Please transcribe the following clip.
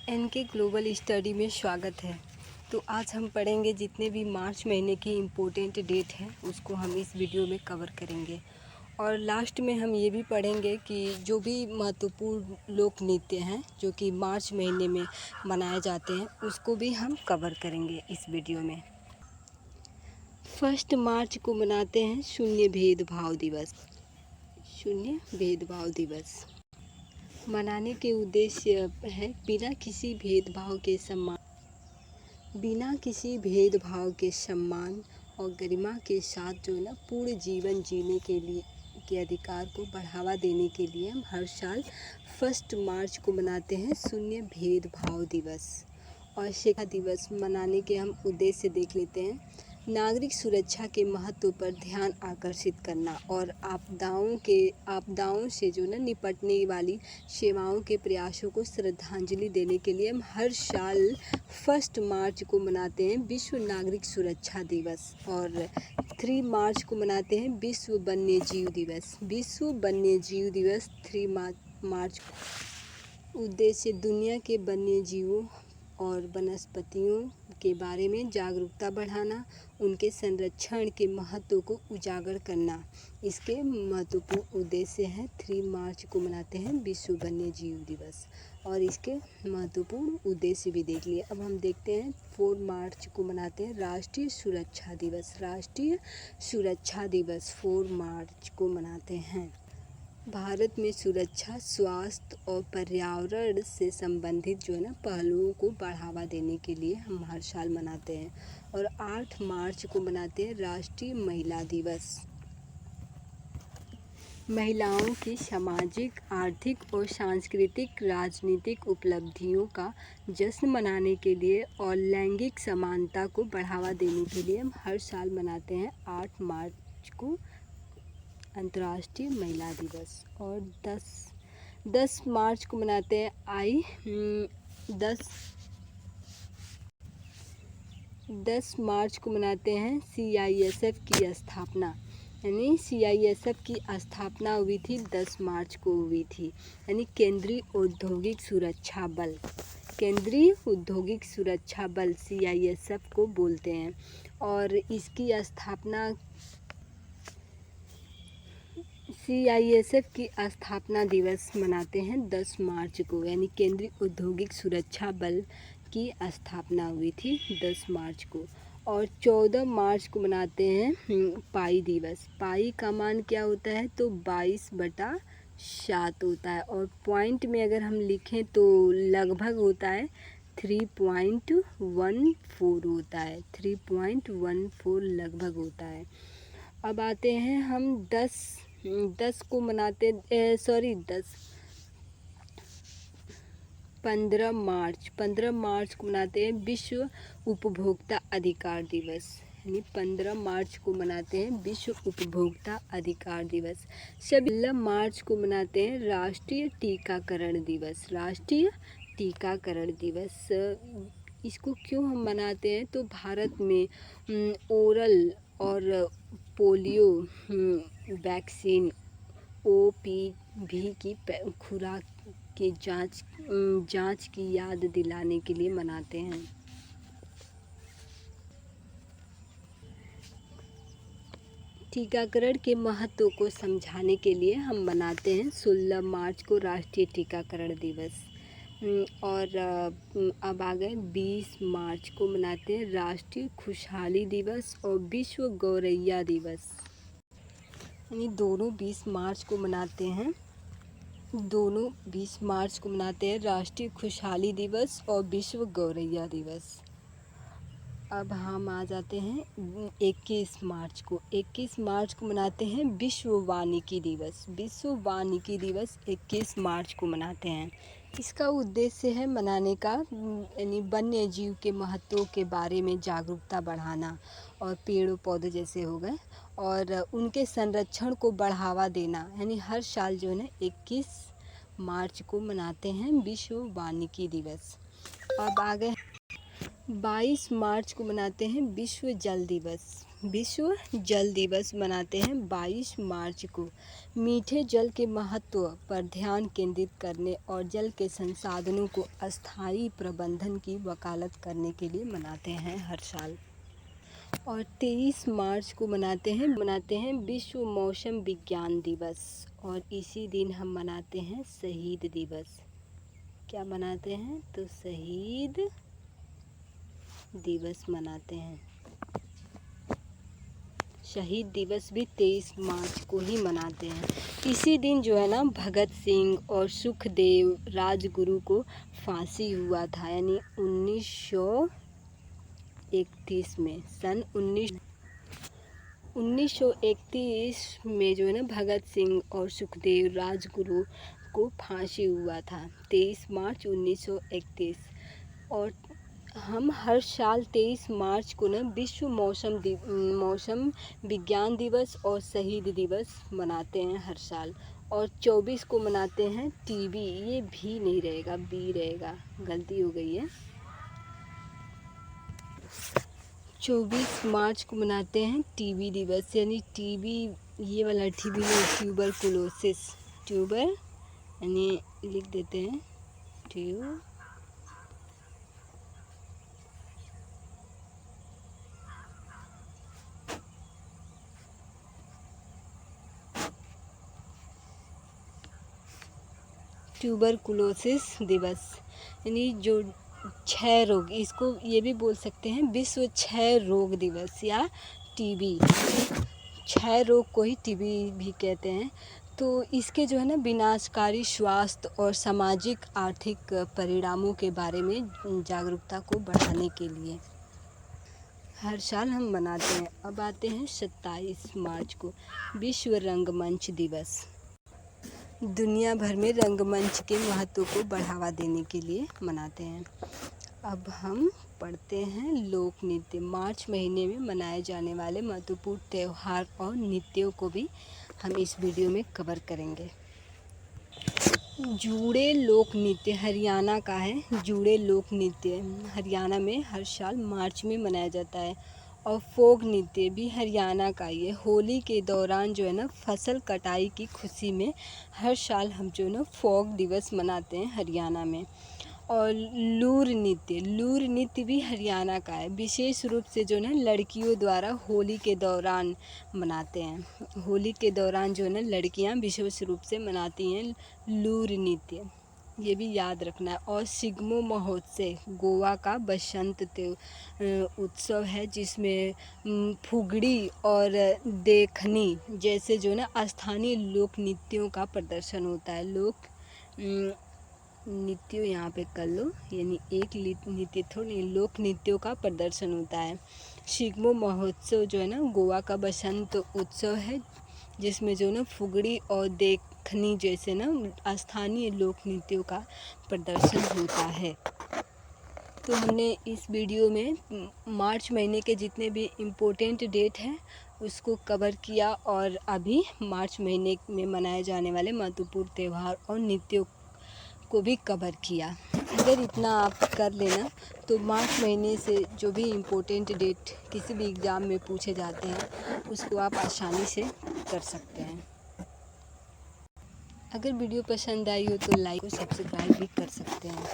N K global study में स्वागत है। तो आज हम पढ़ेंगे जितने भी मार्च महीने के इम्पोर्टेंट डेट हैं उसको हम इस वीडियो में कवर करेंगे। और लास्ट में हम ये भी पढ़ेंगे कि जो भी महत्वपूर्ण लोक नृत्य हैं जो कि मार्च महीने में मनाए जाते हैं उसको भी हम कवर करेंगे इस वीडियो में। 1 मार्च को मनाते हैं शून्य भेदभाव दिवस। शून्य भेदभाव दिवस मनाने के उद्देश्य है बिना किसी भेदभाव के सम्मान और गरिमा के साथ जो है ना पूर्ण जीवन जीने के अधिकार को बढ़ावा देने के लिए हम हर साल 1 मार्च को मनाते हैं शून्य भेदभाव दिवस। और शिक्षा दिवस मनाने के हम उद्देश्य देख लेते हैं। नागरिक सुरक्षा के महत्व पर ध्यान आकर्षित करना और आपदाओं से जो ना निपटने वाली सेवाओं के प्रयासों को श्रद्धांजलि देने के लिए हम हर साल 1 मार्च को मनाते हैं विश्व नागरिक सुरक्षा दिवस। और 3 मार्च को मनाते हैं विश्व वन्यजीव दिवस। विश्व वन्यजीव दिवस 3 मार्च। उद्देश्य दुनिया के वन्यजीवों और वनस्पतियों के बारे में जागरूकता बढ़ाना, उनके संरक्षण के महत्व को उजागर करना। इसके महत्वपूर्ण उद्देश्य हैं। 3 मार्च को मनाते हैं विश्व वन्यजीव दिवस और इसके महत्वपूर्ण उद्देश्य भी देख लिए। अब हम देखते हैं 4 मार्च को मनाते हैं राष्ट्रीय सुरक्षा दिवस। राष्ट्रीय सुरक्षा दिवस 4 मार्च को मनाते हैं। भारत में सुरक्षा, स्वास्थ्य और पर्यावरण से संबंधित जो है ना पहलुओं को बढ़ावा देने के लिए हम हर साल मनाते हैं। और 8 मार्च को मनाते हैं राष्ट्रीय महिला दिवस। महिलाओं की सामाजिक, आर्थिक और सांस्कृतिक राजनीतिक उपलब्धियों का जश्न मनाने के लिए और लैंगिक समानता को बढ़ावा देने के लिए हम हर साल मनाते हैं 8 मार्च को अंतर्राष्ट्रीय महिला दिवस। और 10 मार्च को मनाते हैं 10 मार्च को मनाते हैं CISF की स्थापना। यानी CISF की स्थापना हुई थी 10 मार्च को हुई थी। यानी केंद्रीय औद्योगिक सुरक्षा बल। केंद्रीय औद्योगिक सुरक्षा बल CISF को बोलते हैं। और इसकी स्थापना CISF की स्थापना दिवस मनाते हैं 10 मार्च को। यानी केंद्रीय औद्योगिक सुरक्षा बल की स्थापना हुई थी 10 मार्च को। और 14 मार्च को मनाते हैं पाई दिवस। पाई का मान क्या होता है तो 22/7 होता है। और पॉइंट में अगर हम लिखें तो लगभग होता है 3.14 होता है। 3.14 लगभग होता है। अब आते हैं हम 15 मार्च को मनाते हैं विश्व उपभोक्ता अधिकार दिवस। यानी 15 मार्च को मनाते हैं विश्व उपभोक्ता अधिकार दिवस। 16 मार्च को मनाते हैं राष्ट्रीय टीकाकरण दिवस। राष्ट्रीय टीकाकरण दिवस इसको क्यों हम मनाते हैं तो भारत में ओरल और पोलियो वैक्सीन OPV की खुराक के जांच की याद दिलाने के लिए मनाते हैं। टीकाकरण के महत्व को समझाने के लिए हम मनाते हैं 16 मार्च को राष्ट्रीय टीकाकरण दिवस। और अब आ गए 20 मार्च को मनाते हैं राष्ट्रीय खुशहाली दिवस और विश्व गौरैया दिवस। यानी दोनों 20 मार्च को मनाते हैं राष्ट्रीय खुशहाली दिवस और विश्व गौरैया दिवस। अब हम आ जाते हैं 21 मार्च को। 21 मार्च को मनाते हैं विश्व वानिकी दिवस। विश्व वानिकी दिवस 21 मार्च को मनाते हैं। इसका उद्देश्य है मनाने का यानी वन्य जीव के महत्व के बारे में जागरूकता बढ़ाना और पेड़ पौधे जैसे हो गए और उनके संरक्षण को बढ़ावा देना। यानी हर साल जो है ना 21 मार्च को मनाते हैं विश्व वानिकी दिवस। अब आ गए 22 मार्च को मनाते हैं विश्व जल दिवस। विश्व जल दिवस मनाते हैं 22 मार्च को। मीठे जल के महत्व पर ध्यान केंद्रित करने और जल के संसाधनों को अस्थायी प्रबंधन की वकालत करने के लिए मनाते हैं हर साल। और 23 मार्च को मनाते हैं विश्व मौसम विज्ञान दिवस। और इसी दिन हम मनाते हैं शहीद दिवस। क्या मनाते हैं? तो शहीद दिवस मनाते हैं। शहीद दिवस भी 23 मार्च को ही मनाते हैं। इसी दिन जो है ना भगत सिंह और सुखदेव राजगुरु को फांसी हुआ था, यानी 1931 में। सन 1931 में जो है ना भगत सिंह और सुखदेव राजगुरु को फांसी हुआ था, 23 मार्च 1931। और हम हर साल 23 मार्च को ना विश्व मौसम विज्ञान दिवस और शहीद दिवस मनाते हैं हर साल। और 24 को मनाते हैं टीबी, ये भी नहीं रहेगा, बी रहेगा, गलती हो गई है। 24 मार्च को मनाते हैं टीबी दिवस, यानी टीबी, ये वाला टीबी में ट्यूबरकुलोसिस, ट्यूबर यानी लिख देते हैं ट्यूबरकुलोसिस दिवस, यानी जो क्षय रोग, इसको ये भी बोल सकते हैं विश्व क्षय रोग दिवस या टीबी। क्षय रोग को ही टीबी भी कहते हैं। तो इसके जो है ना विनाशकारी स्वास्थ्य और सामाजिक आर्थिक परिणामों के बारे में जागरूकता को बढ़ाने के लिए हर साल हम मनाते हैं। अब आते हैं 27 मार्च को, विश्व रंगमंच दिवस। दुनिया भर में रंगमंच के महत्व को बढ़ावा देने के लिए मनाते हैं। अब हम पढ़ते हैं लोक नृत्य। मार्च महीने में मनाए जाने वाले महत्वपूर्ण त्यौहार और नृत्यों को भी हम इस वीडियो में कवर करेंगे। जूड़े लोक नृत्य हरियाणा का है। जूड़े लोक नृत्य हरियाणा में हर साल मार्च में मनाया जाता है। और फोक नृत्य भी हरियाणा का ही है। होली के दौरान जो है ना फसल कटाई की खुशी में हर साल हम जो है ना फोक दिवस मनाते हैं हरियाणा में। और लूर नृत्य भी हरियाणा का है। विशेष रूप से जो है ना लड़कियों द्वारा होली के दौरान मनाते हैं। होली के दौरान जो है ना लड़कियां विशेष रूप से मनाती हैं लूर नृत्य, ये भी याद रखना है। और सिग्मो महोत्सव गोवा का बसंत उत्सव है, जिसमें फुगड़ी और देखनी जैसे जो ना स्थानीय लोक नृत्यों का प्रदर्शन होता है। लोक नृत्यों यहाँ पे कर लो, यानी एक नृत्य थोड़ी, लोक नृत्यों का प्रदर्शन होता है। सिग्मो महोत्सव जो है ना गोवा का बसंत उत्सव है, जिसमें जो ना फुगड़ी और देखनी जैसे ना स्थानीय लोक नृत्यों का प्रदर्शन होता है। तो हमने इस वीडियो में मार्च महीने के जितने भी इम्पोर्टेंट डेट हैं उसको कवर किया, और अभी मार्च महीने में मनाए जाने वाले महत्वपूर्ण त्यौहार और नृत्यों को भी कवर किया। अगर इतना आप कर लेना तो मार्च महीने से जो भी इम्पोर्टेंट डेट किसी भी एग्ज़ाम में पूछे जाते हैं उसको आप आसानी से कर सकते हैं। अगर वीडियो पसंद आई हो तो लाइक और सब्सक्राइब भी कर सकते हैं।